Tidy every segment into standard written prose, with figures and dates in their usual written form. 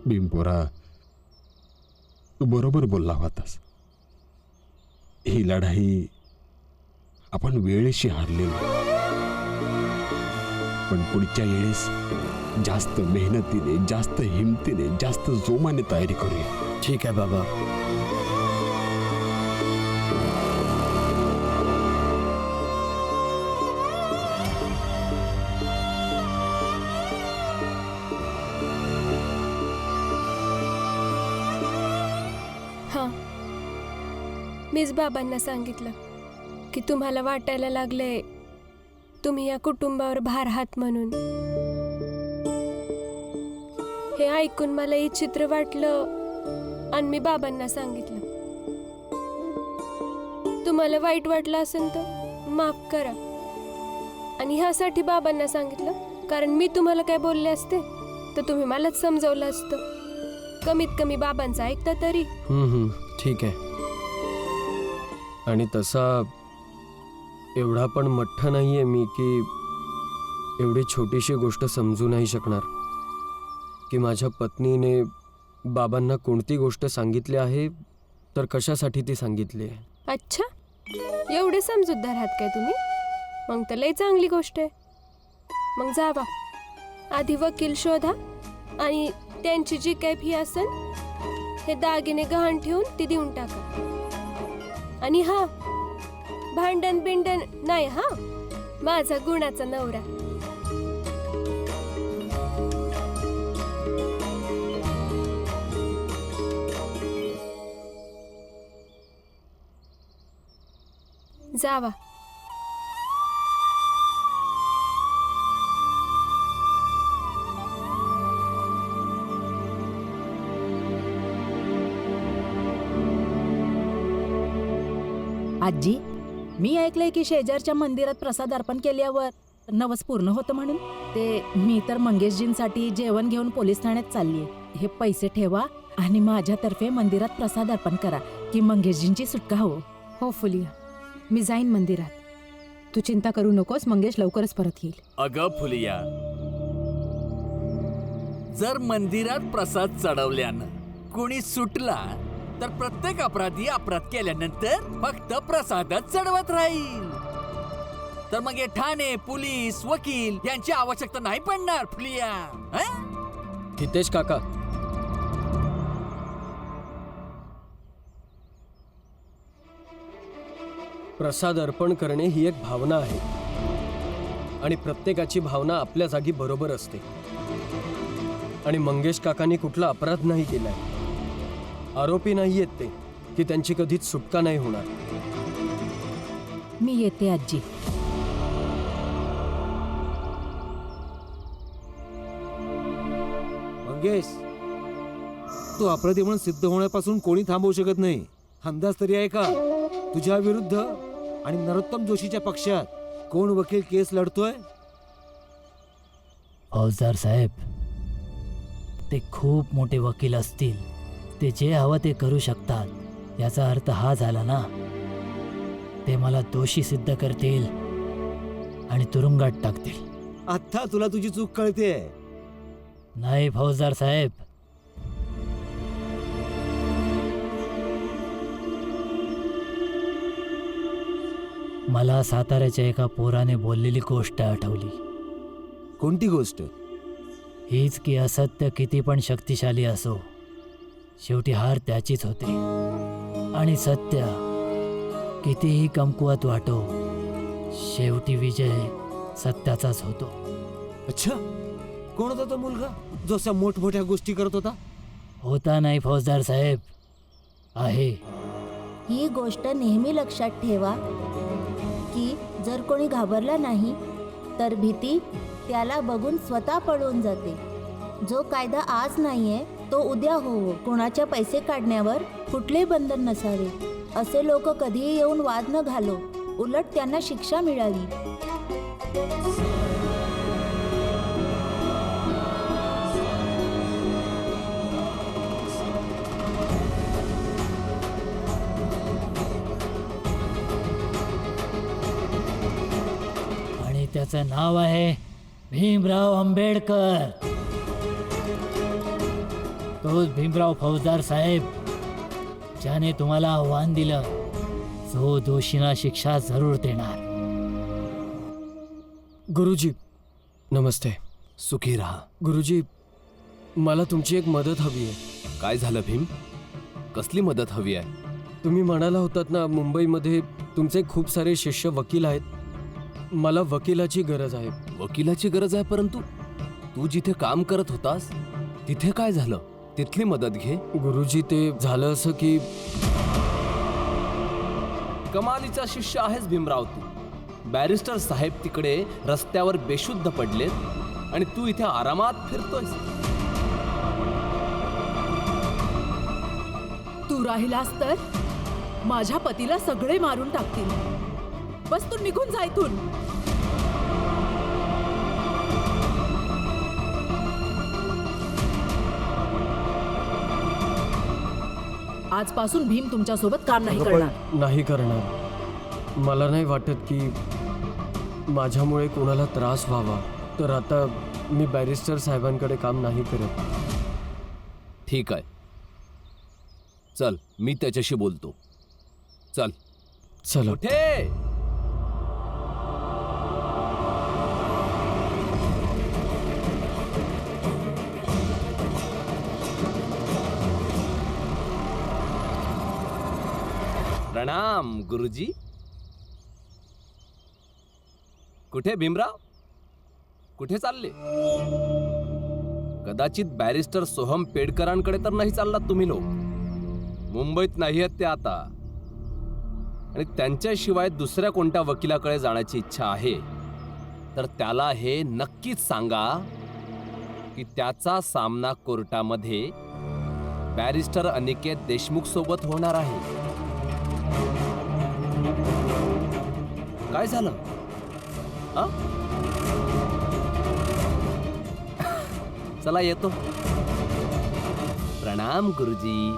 भीमपोरा, तू बरोबर बोलला होतास. ही लढाई आपण वेळेशी हारलेलो, पण पुढच्या वेळेस जास्त मेहनतीने, जास्त हिमतीने, जास्त जोमाने तयारी करूया. ठीक आहे बाबा. हां, मीच बाबांना सांगितलं की तुम्हाला वाटायला लागलंय तुम्ही या कुटुंबावर भार आहात म्हणून. हे ऐकून मला विचित्र वाटलं आणि मी बाबांना सांगितलं. तुम्हाला वाईट वाटलं असेल तर माफ करा. आणि ह्यासाठी बाबांना सांगितलं कारण मी तुम्हाला काय बोलले असते तर तुम्ही मलाच समजावलं असतं. कमीत कमी बाबांचं ऐकता तरी. ठीक आहे. आणि तसा एवढा पण मठ्ठ नाहीये मी की एवढी छोटीशी गोष्ट समजू नाही शकणार की माझ्या पत्नीने बाबांना कोणती गोष्ट सांगितली आहे तर कशासाठी ती सांगितली आहे. अच्छा, एवढे समजूतदार आहात काय तुम्ही? मग तर लय चांगली गोष्ट आहे. मग जावा, आधी वकील शोधा आणि त्यांची जी काही फी असेल हे दागिने गहाण ठेवून ती देऊन टाका. आणि हा, भांडण बिंडण नाही हा, माझा गुणाचा नवरा. जावा. आजी, मी ऐकलंय की शेजारच्या मंदिरात प्रसाद अर्पण केल्यावर नवस पूर्ण होतं म्हणून. ते मी तर मंगेशजींसाठी जेवण घेऊन पोलीस ठाण्यात चाललीये. हे पैसे ठेवा आणि माझ्यातर्फे मंदिरात प्रसाद अर्पण करा की मंगेशजींची सुटका हो. हो फुलिया, मी जाईन मंदिरात. तू चिंता करू नकोस, मंगेश लवकरच परत येईल. अगं फुलिया, जर मंदिरात प्रसाद चढवल्यानं कोणी सुटला तर प्रत्येक अपराधी अपराध केल्यानंतर फक्त प्रसादच चढवत राहील. तर मग हे ठाणे, पोलीस, वकील यांची आवश्यकता नाही पडणार फुलिया. हितेश काका, प्रसाद अर्पण करणे ही एक भावना आहे आणि प्रत्येकाची भावना आपल्या जागी बरोबर असते. आणि मंगेश काकांनी कुठला अपराध नाही केलाय, आरोपी नाहीयेत ते की त्यांची कधीच सुटका नाही होणार. मी येते आजी. मंगेश, तू अपराधी म्हणून सिद्ध होण्यापासून कोणी थांबवू शकत नाही. अंदाज तरी आहे का तुझ्या विरुद्ध आणि नरोत्तम जोशीच्या पक्षात कोण वकील केस लढतोय? फौजदार साहेब, ते खूप मोठे वकील असतील. ते जे हवं ते करू शकतात. याचा अर्थ हा झाला ना, ते मला दोषी सिद्ध करतील आणि तुरुंगात टाकतील. आता तुला तुझी चूक कळते. नाही फौजदार साहेब, मला साताऱ्याच्या एका पोराने बोललेली गोष्ट आठवली. कोणती गोष्ट? हीच की असत्य किती पण शक्तिशाली असो, शेवटी हार त्याचीच होते. आणि सत्य कितीही कमकुवत वाटो, शेवटी विजय सत्याचाच होतो. अच्छा, कोण होता तो मुलगा जो अशा मोठमोठ्या गोष्टी करत होता? होता नाही फौजदार साहेब, आहे. ही गोष्ट नेहमी लक्षात ठेवा की जर कोणी घाबरला नाही तर भीती त्याला बघून स्वतः पळून जाते. जो कायदा आज नाहीये तो उद्या होवो. कोणाच्या पैसे काढण्यावर कुठले बंधन नसावे. असे लोक कधीही येऊन वाद न घालो, उलट त्यांना शिक्षा मिळावी. आणि त्याचं नाव आहे भीमराव आंबेडकर. तोच भीमराव फौजदार साहेब ज्याने तुम्हाला आव्हान दिलं, जो दोषींना शिक्षा जरूर देणार. गुरुजी नमस्ते. सुखी राहा. गुरुजी मला तुमची एक मदत हवी आहे. काय झालं भीम? कसली मदत हवी आहे? तुम्ही म्हणाला होतात ना मुंबईमध्ये तुमचे खूप सारे शिष्य वकील आहेत. मला वकिलाची गरज आहे. वकिलाची गरज आहे, परंतु तू जिथे काम करत होतास तिथे काय झालं? तिथली मदत घे. गुरुजी ते झालं असं की कमालीचा शिष्य आहेस भीमराव तू. बॅरिस्टर साहेब तिकडे रस्त्यावर बेशुद्ध पडलेत आणि तू इथे आरामात फिरतोयस. तू राहिलास तर माझ्या पतीला सगळे मारून टाकतील. बस तू निघून जा इथून. आजपासून भीम तुमच्या सोबत काम नाही करणार. नाही करणार. मला नाही वाटत की माझ्यामुळे कोणाला त्रास व्हावा. तर आता मी बॅरिस्टर साहेबांकडे काम नाही करत. ठीक आहे, चल मी त्याच्याशी बोलतो. चल. चला. कुठे? प्रणाम गुरुजी. कुठे भीमराव? कुठे चालले? कदाचित बॅरिस्टर सोहम पेडकरांकडे तर नाही चाललात तुम्ही लोक. मुंबईत नाही आहेत ते आता, आणि त्यांच्याशिवाय दुसऱ्या कोणत्या वकिलाकडे जाण्याची इच्छा आहे तर त्याला हे नक्कीच सांगा की त्याचा सामना कोर्टामध्ये बॅरिस्टर अनिकेत देशमुख सोबत होणार आहे. काय झालं? हा? चला येतो. प्रणाम गुरुजी.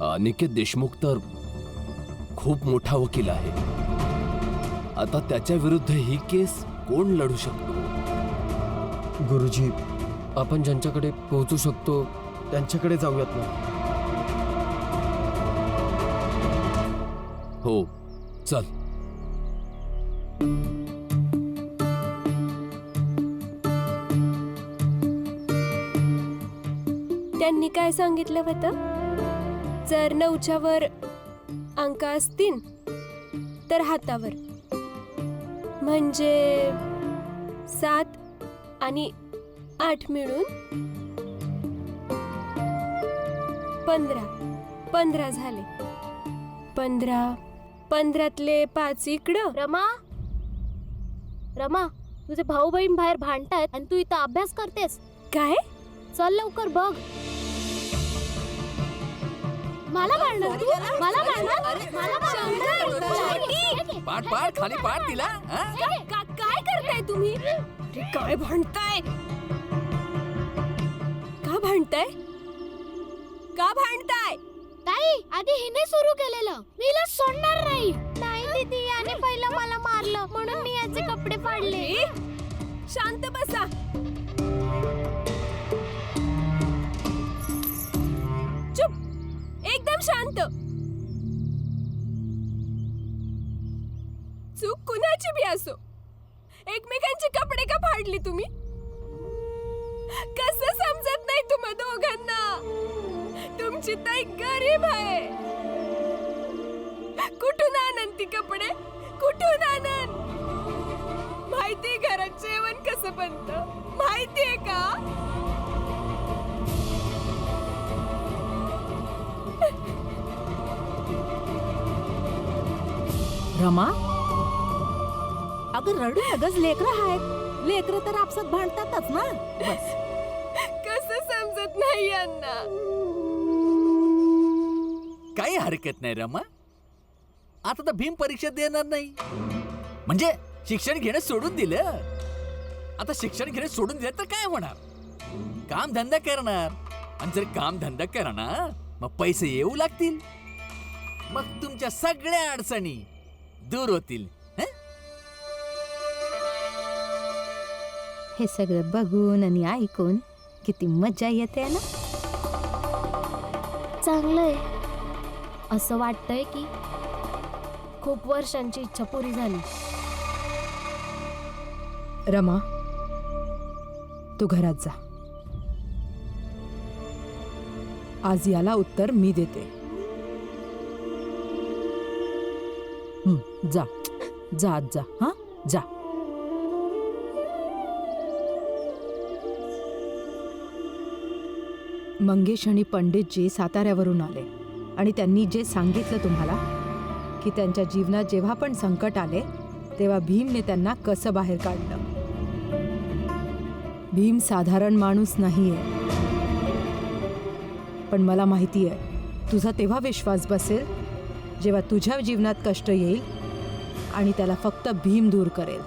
अनिकेत देशमुख तर खूप मोठा वकील आहे. आता त्याच्या विरुद्ध ही केस कोण लढू शकतो? गुरुजी आपण ज्यांच्याकडे पोहोचू शकतो त्यांच्याकडे जाऊयात ना. हो, चल. त्यांनी काय सांगितलं होतं? जर 9च्या वर अंक असतील तर हातावर, म्हणजे 7 आणि 8 मिळून 15 झाले. 15तले 5 इकडं. रमा, तुझे भाऊ बहीण बाहेर भांडतायत आणि तू इथं अभ्यास करतेस. काय? चल लवकर बघ. मला मारणार तू? मला मारणार? पाठ पाठ खाली पाठ तिला. हा? काय करताय तुम्ही? अरे काय भांडताय? का भांडताय? का भांडताय? ताई, आधी हिने सुरू केलेलं. मी हिला सोडणार नाही. नाही दीदी, याने पहिलं मला मारलं म्हणून मी याचे कपडे फाडले. शांत बसा. चुप. एकदम शांत. चूक कुणाची बी असो, एकमेकांचे कपडे का फाडले तुम्ही? कसं समजत नाही तुम्हा दोघांना? तुमची ताई गरीब आहे. कुठून आणन ती कपडे? कुठून आणन? माहिती घरात जेवण कसं बनतं? माहितीये का? रमा, अगं रडू नगच. लेकरं आहेत. लेकरं तर आपसात भांडतातच ना. बस. कसं समजत नाही यांना? काही हरकत नाही रमा. आता तर भीम परीक्षा देणार नाही, म्हणजे शिक्षण घेणं सोडून दिलं. आता शिक्षण घेणं सोडून दिलं तर काय होणार? काम धंदा करणार. आणि जर काम धंदा करणार मग पैसे येऊ लागतील. मग तुमच्या सगळ्या अडचणी दूर होतील. हे सगळं बघून आणि ऐकून किती मजा येते ना. चांगलंय. असं वाटतंय की खूप वर्षांची इच्छा पुरी झाली. रमा, तू घरात जा. आज याला उत्तर मी देते. जा जा आज जा. हा जा. मंगेश आणि पंडितजी साताऱ्यावरून आले आणि त्यांनी जे सांगितलं तुम्हाला की त्यांच्या जीवनात जेव्हा पण संकट आले तेव्हा भीमने त्यांना कसं बाहेर काढलं. भीम साधारण माणूस नाहीये, पण मला माहिती आहे तुझा तेव्हा विश्वास बसेल जेव्हा तुझ्या जीवनात कष्ट येईल आणि त्याला फक्त भीम दूर करेल.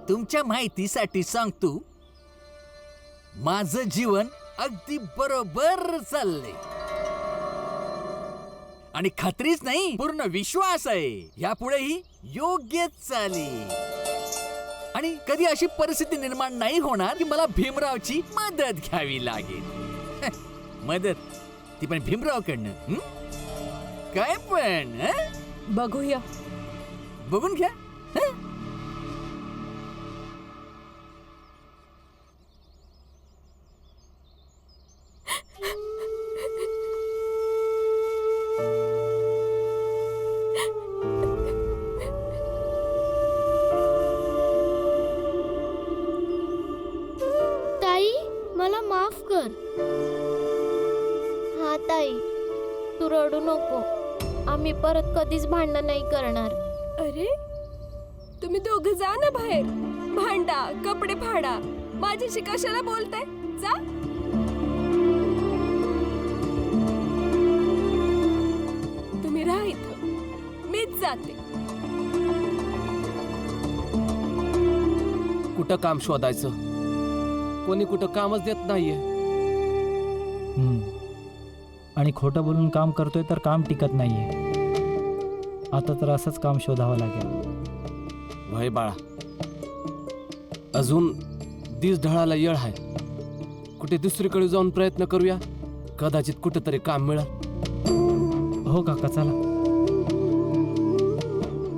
तुमच्या माहितीसाठी सांगतो, माझं जीवन अगदी बरोबर चाललंय आणि खात्रीच नाही, पूर्ण विश्वास आहे यापुढेही योग्यच चालेल. आणि कधी अशी परिस्थिती निर्माण नाही होणार की मला भीमरावची मदत घ्यावी लागेल. मदत ती पण भीमरावकडनं. काय पण बघूया. बघून घ्या. ताई, मला माफ कर. हा ताई, तू रडू नको. आम्ही परत कधीच भांडण नाही करणार. अरे तुम्ही दोघं जा ना बाहेर, भांडा, कपडे फाडा. माझ्याशी कशाला बोलताय? जा. तुम्ही राहा इथं, मीच जाते. कुठं काम शोधायचं? कोणी कुठं कामच देत नाहीये. आणि खोटं बोलून काम करतोय तर काम टिकत नाहीये. आता तर असंच काम शोधावं लागेल. वय बाळा, अजून दिस ढळाला येळ आहे. कुठे दुसरीकडे जाऊन प्रयत्न करूया, कदाचित कुठेतरी काम मिळेल. हो काका, चला.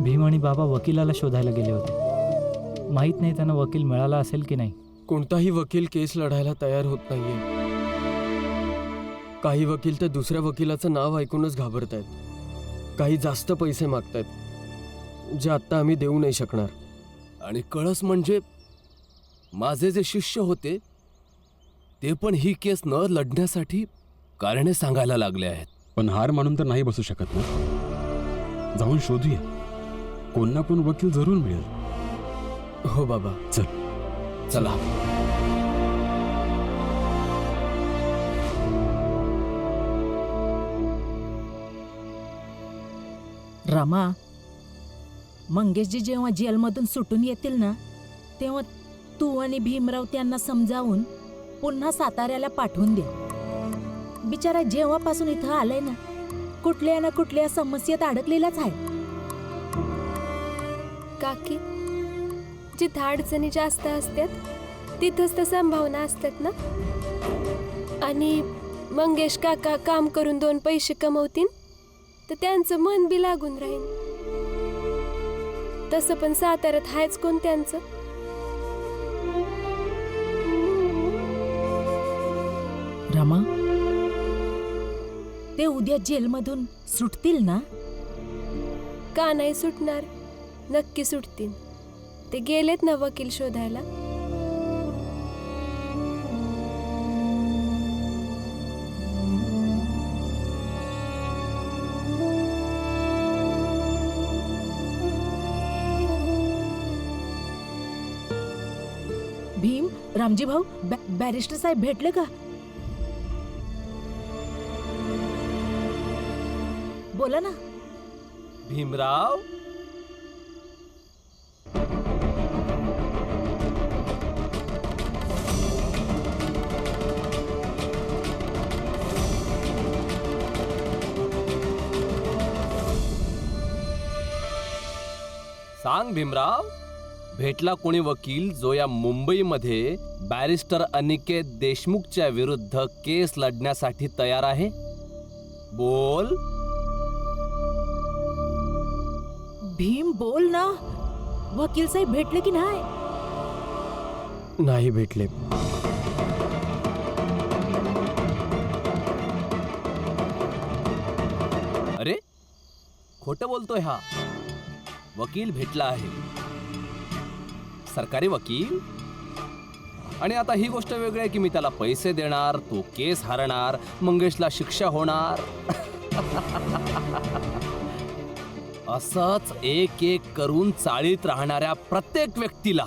भीम आणि बाबा वकिलाला शोधायला गेले होते. माहीत नाही त्यांना वकील मिळाला असेल की नाही. कोणताही वकील केस लढायला तयार होत नाहीये. काही वकील तर दुसऱ्या वकिलाचं नाव ऐकूनच घाबरतायत. काही जास्त पैसे मागतायत जे आत्ता आम्ही देऊ नाही शकणार. आणि कळस म्हणजे माझे जे शिष्य होते ते पण ही केस न लढण्यासाठी कारणे सांगायला लागले आहेत. पण हार मानून तर नाही बसू शकत ना. जाऊन शोधूया, कोण ना कोण वकील जरूर मिळेल. हो बाबा, चल. चला. रमा, मंगेशजी जेव्हा जेलमधून सुटून येतील ना, तेव्हा तू आणि भीमराव त्यांना समजावून पुन्हा साताऱ्याला पाठवून दे. बिचारा जेव्हापासून इथं आलाय ना, कुठल्या ना कुठल्या समस्येत अडकलेलाच आहे. काकी, जिथं अडचणी जास्त असतात तिथंच तर संभावना असतात ना. आणि मंगेश काका काम करून 2 पैसे कमवतील तर त्यांचं मन बी लागून राहील. तसं पण साताऱ्यात हायच कोण त्यांचं. रमा, ते उद्या जेलमधून सुटतील ना? का नाही सुटणार? नक्की सुटतील. ते गेलेत ना वकील शोधायला. भीम, रामजी भाऊ, बॅरिस्टर साहेब भेटले का? बोला ना. भीमराव, सांग भीमराव, भेटला कोणी वकील जो या मुंबईमध्ये बॅरिस्टर अनिकेत देशमुखच्या विरुद्ध केस लढण्यासाठी तयार आहे? बोल. भीम बोल ना, वकील साहेब भेटले की नाही? नाही भेटले. अरे खोटं बोलतोय हा. वकील भेटला आहे, सरकारी वकील. आणि आता ही गोष्ट वेगळी आहे की मी त्याला पैसे देणार, तो केस हरणार, मंगेशला शिक्षा होणार. असंच एक एक करून चाळीत राहणाऱ्या प्रत्येक व्यक्तीला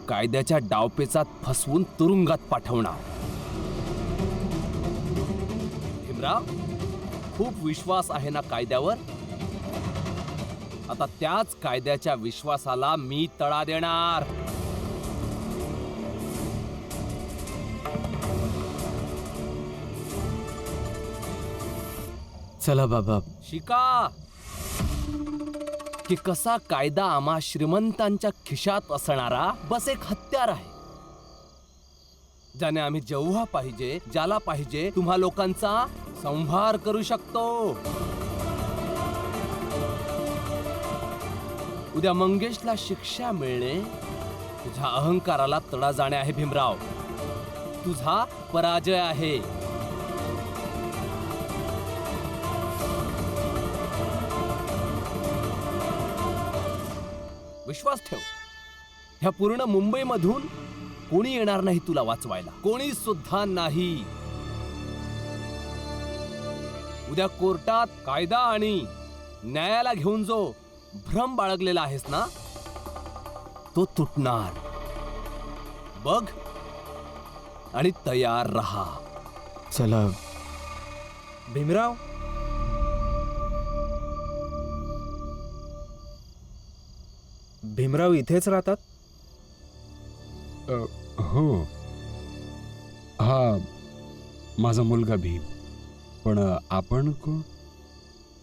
कायद्याच्या डावपेचात फसवून तुरुंगात पाठवणार. भीमराव, खूप विश्वास आहे ना कायद्यावर? आता त्याच कायद्याच्या विश्वासाला मी तडा देणार. चला बाबा. शिका की कसा कायदा आम्हा श्रीमंतांच्या खिशात असणारा बस एक हत्यार आहे, ज्याने आम्ही जेव्हा पाहिजे, ज्याला पाहिजे, तुम्हा लोकांचा संहार करू शकतो. उद्या मंगेशला शिक्षा मिळणे तुझ्या अहंकाराला तडा जाणे आहे भीमराव. तुझा पराजय आहे. विश्वास ठेव, ह्या पूर्ण मुंबईमधून कोणी येणार नाही तुला वाचवायला, कोणी सुद्धा नाही. उद्या कोर्टात कायदा आणि न्यायाला घेऊन जो भ्रम बाळगलेला आहेस ना, तो तुटणार. बघ आणि तयार रहा. चला. भीमराव, भीमराव इथेच राहतात? हो, हा माझा मुलगा भीम. पण आपण कोण?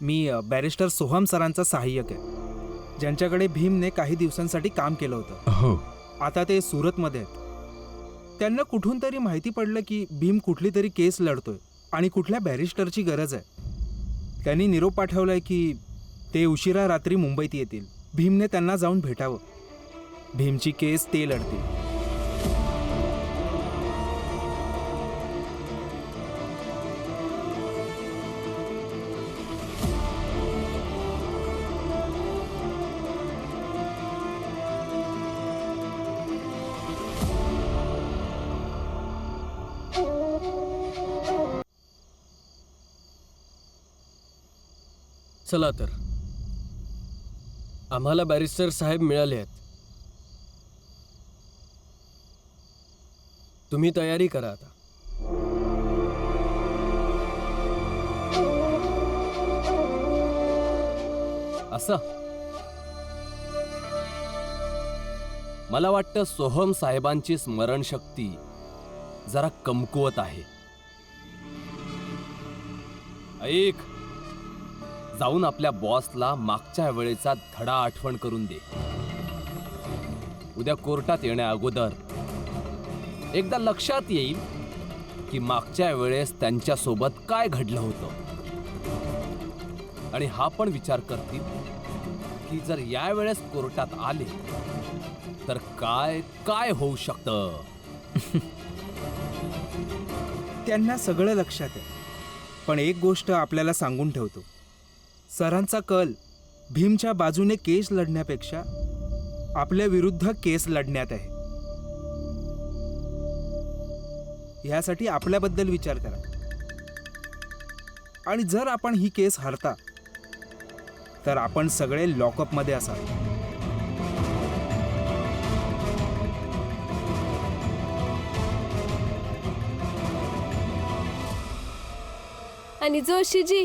मी बॅरिस्टर सोहम सरांचा सहाय्यक आहे, ज्यांच्याकडे भीमने काही दिवसांसाठी काम केलं होतं. हो. आता ते सुरतमध्ये आहेत. त्यांना कुठून तरी माहिती पडलं की भीम कुठली तरी केस लढतोय आणि कुठल्या बॅरिस्टरची गरज आहे. त्यांनी निरोप पाठवलाय की ते उशिरा रात्री मुंबईत येतील. भीमने त्यांना जाऊन भेटावं. भीमची केस ते लढतील. चला तर, आम्हाला बॅरिस्टर साहेब मिळाले आहेत. तुम्ही तयारी करा आता. असं मला वाटतं सोहम साहेबांची स्मरणशक्ती जरा कमकुवत आहे. ऐक, जाऊन आपल्या बॉसला मागच्या वेळेचा धडा आठवण करून दे. उद्या कोर्टात येण्या अगोदर एकदा लक्षात येईल की मागच्या वेळेस त्यांच्यासोबत काय घडलं होतं. आणि हा पण विचार करतील की जर या वेळेस कोर्टात आले तर काय काय होऊ शकतं. त्यांना सगळं लक्षात आहे. पण एक गोष्ट आपल्याला सांगून ठेवतो, सरांचा कल भीमच्या बाजूने केस लढण्यापेक्षा आपल्या विरुद्ध केस लढण्यात आहे. ह्यासाठी आपल्याबद्दल विचार करा. आणि जर आपण ही केस हरता तर आपण सगळे लॉकअपमध्ये असाल. आणि जोशीजी,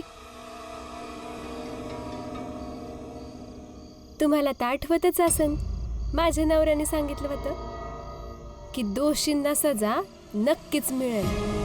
तुम्हाला तर आठवतच असन, माझ्या नवऱ्याने सांगितलं होतं की दोषींना सजा नक्कीच मिळेल.